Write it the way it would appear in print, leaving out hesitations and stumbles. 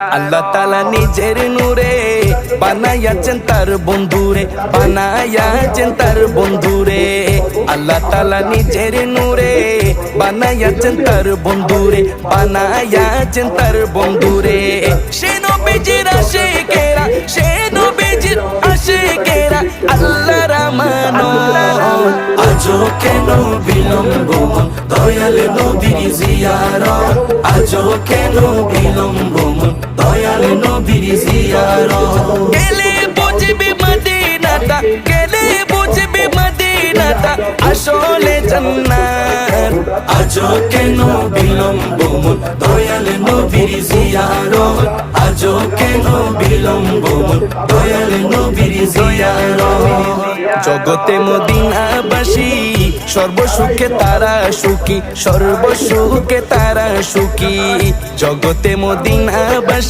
আল্লাহ তাআলা নিজের নূরে বানায়াছেন তার বন্ধুরে, বানায়াছেন তার বন্ধুরে। আল্লাহ তাআলা নিজের নূরে বানায়াছেন তার বন্ধুরে, বানায়াছেন তার বন্ধুরে। সে নবীজির আশিকেরা, সে নবীজির আশিকেরা আল্লাহর আমানত। আজও কেন বিলম্ব দয়াল নবীর জিয়ারত, আজও কেন বিলম্ব দয়াল নবীর জিয়ারত। গেলে বুঝবি মদিনাটা, গেলে বুঝবি মদিনাটা আসলে জান্নাত। আজও কেন বিলম্ব দয়াল নবীর জিয়ারত, আজও কেন বিলম্ব দয়াল নবীর জিয়ারত। জগতে মদিনাবাসী সর্বসুখে তারা সুখী, সর্বসুখে তারা সুখী। জগতে মদিনাবাসী